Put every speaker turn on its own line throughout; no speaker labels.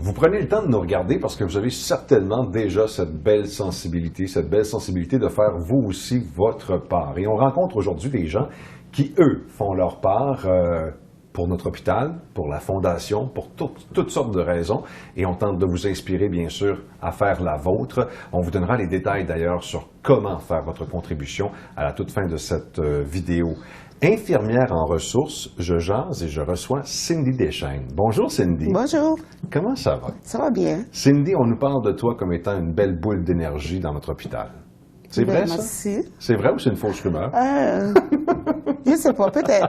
Vous prenez le temps de nous regarder parce que vous avez certainement déjà cette belle sensibilité de faire vous aussi votre part. Et on rencontre aujourd'hui des gens qui, eux, font leur part pour notre hôpital, pour la Fondation, pour toutes sortes de raisons. Et on tente de vous inspirer, bien sûr, à faire la vôtre. On vous donnera les détails d'ailleurs sur comment faire votre contribution à la toute fin de cette vidéo. Infirmière en ressources, je jase et je reçois Cindy Deschênes. Bonjour Cindy.
Bonjour.
Comment ça va?
Ça va bien.
Cindy, on nous parle de toi comme étant une belle boule d'énergie dans notre hôpital. C'est vrai, ça?
Merci.
C'est vrai ou c'est une fausse rumeur?
Je ne sais pas, peut-être.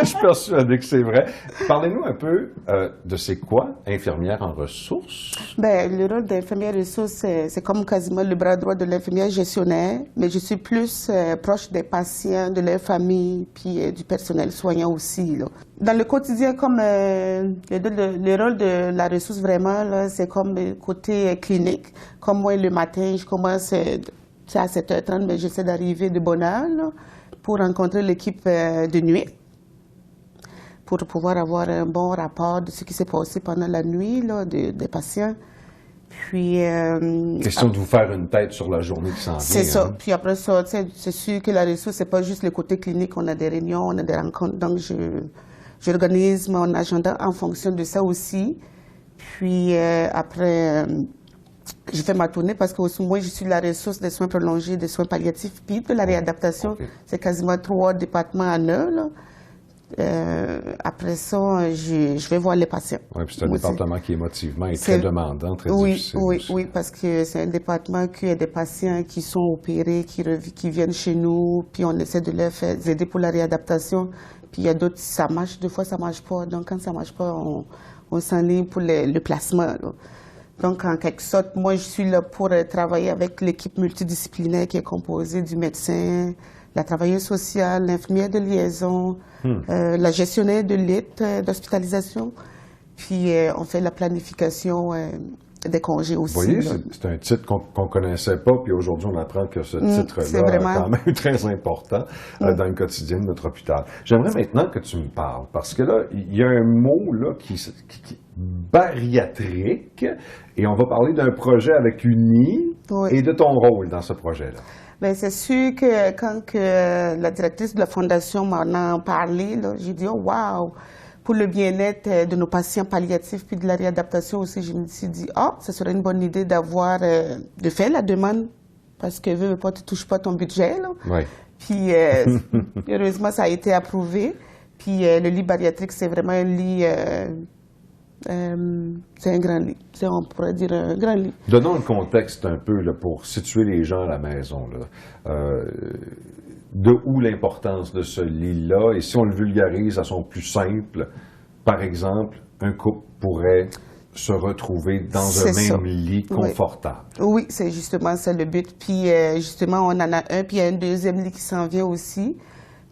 Je suis persuadé que c'est vrai. Parlez-nous un peu de c'est quoi, infirmière en ressources?
Le rôle d'infirmière ressources, c'est comme quasiment le bras droit de l'infirmière gestionnaire, mais je suis plus proche des patients, de leur famille, puis du personnel soignant aussi, là. Dans le quotidien, comme le rôle de la ressource, vraiment, là, c'est comme le côté clinique. Comme moi, le matin, je commence à 7h30, mais j'essaie d'arriver de bonne heure, là, pour rencontrer l'équipe de nuit, pour pouvoir avoir un bon rapport de ce qui s'est passé pendant la nuit là, des patients. Puis,
question de vous faire une tête sur la journée qui s'en vient.
C'est ça.
Hein?
Puis après ça, c'est sûr que la ressource, c'est pas juste le côté clinique. On a des réunions, on a des rencontres. Donc, j'organise mon agenda en fonction de ça aussi. Puis après, je fais ma tournée parce que moi, je suis la ressource des soins prolongés, des soins palliatifs, puis de la réadaptation. Okay. C'est quasiment 3 départements en un, là. Après ça, je vais voir les patients.
Oui, puis c'est un département qui émotivement est très demandant, très difficile.
Oui, parce que c'est un département qui a des patients qui sont opérés, qui viennent chez nous, puis on essaie de les aider pour la réadaptation. Puis il y a d'autres, ça marche, des fois ça marche pas. Donc quand ça marche pas, on s'enligne pour le placement, là. Donc, en quelque sorte, moi, je suis là pour travailler avec l'équipe multidisciplinaire qui est composée du médecin, la travailleuse sociale, l'infirmière de liaison, la gestionnaire de lit d'hospitalisation. Puis, on fait la planification des congés aussi.
Vous voyez, c'est un titre qu'on ne connaissait pas, puis aujourd'hui, on apprend que ce titre-là est quand même très important dans le quotidien de notre hôpital. J'aimerais maintenant que tu me parles, parce que là, il y a un mot là qui bariatrique, et on va parler d'un projet avec UNI et de ton rôle dans ce projet-là.
Bien, c'est sûr que quand la directrice de la Fondation m'en a parlé, j'ai dit « Oh, wow! » Pour le bien-être de nos patients palliatifs puis de la réadaptation aussi, je me suis dit « Ah, ce serait une bonne idée de faire la demande parce que tu ne touches pas ton budget. »
Oui.
Puis, heureusement, ça a été approuvé. Puis, le lit bariatrique, c'est vraiment un lit... c'est un grand lit. On pourrait dire un grand lit.
Donnons le contexte un peu là, pour situer les gens à la maison. Là. De où l'importance de ce lit-là? Et si on le vulgarise à son plus simple, par exemple, un couple pourrait se retrouver dans un même lit confortable.
Oui, c'est justement ça le but. Puis justement, on en a un, puis il y a un deuxième lit qui s'en vient aussi.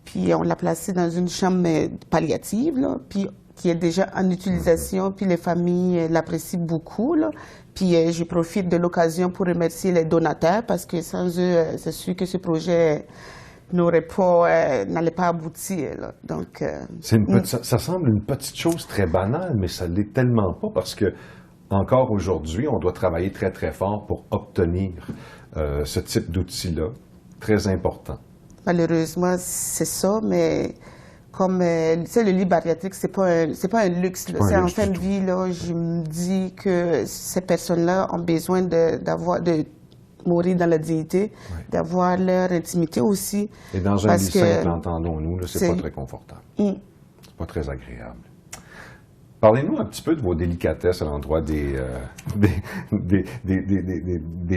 Puis on l'a placé dans une chambre palliative, là, puis qui est déjà en utilisation, puis les familles l'apprécient beaucoup, là. Puis je profite de l'occasion pour remercier les donateurs, parce que sans eux, c'est sûr que ce projet n'allait pas aboutir, là. Donc,
ça semble une petite chose très banale, mais ça ne l'est tellement pas, parce que encore aujourd'hui, on doit travailler très, très fort pour obtenir ce type d'outil-là, très important.
Malheureusement, c'est ça, mais comme le lit bariatrique, c'est pas un luxe. C'est en fin de vie, là, je me dis que ces personnes-là ont besoin de mourir dans la dignité, d'avoir leur intimité aussi.
Et dans un lit simple, entendons-nous, c'est pas très confortable. C'est pas très agréable. Parlez-nous un petit peu de vos délicatesses à l'endroit des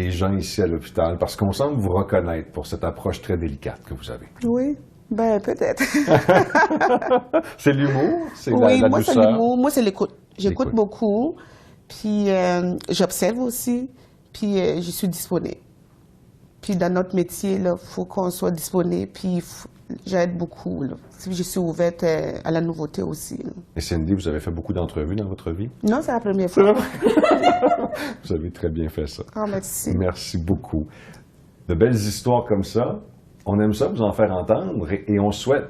gens ici à l'hôpital, parce qu'on semble vous reconnaître pour cette approche très délicate que vous avez.
Oui. Ben, peut-être.
C'est l'humour? C'est la
moi,
douceur?
c'est l'humour. Moi, c'est l'écoute. J'écoute beaucoup, puis j'observe aussi, puis je suis disponible. Puis dans notre métier, il faut qu'on soit disponible, puis j'aide beaucoup, là. Je suis ouverte à la nouveauté aussi, là.
Et Cindy, vous avez fait beaucoup d'entrevues dans votre vie?
Non, c'est la première fois.
Vous avez très bien fait ça.
Ah, merci.
Merci beaucoup. De belles histoires comme ça, on aime ça vous en faire entendre et on souhaite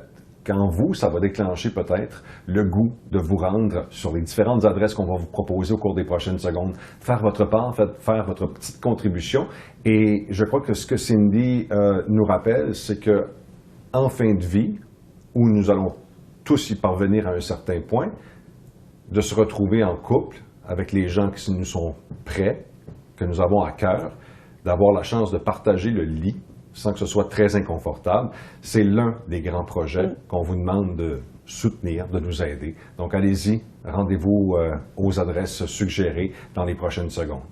qu'en vous, ça va déclencher peut-être le goût de vous rendre sur les différentes adresses qu'on va vous proposer au cours des prochaines secondes, faire votre part, faire votre petite contribution. Et je crois que ce que Cindy nous rappelle, c'est que en fin de vie, où nous allons tous y parvenir à un certain point, de se retrouver en couple avec les gens qui nous sont prêts, que nous avons à cœur, d'avoir la chance de partager le lit sans que ce soit très inconfortable, c'est l'un des grands projets qu'on vous demande de soutenir, de nous aider. Donc allez-y, rendez-vous aux adresses suggérées dans les prochaines secondes.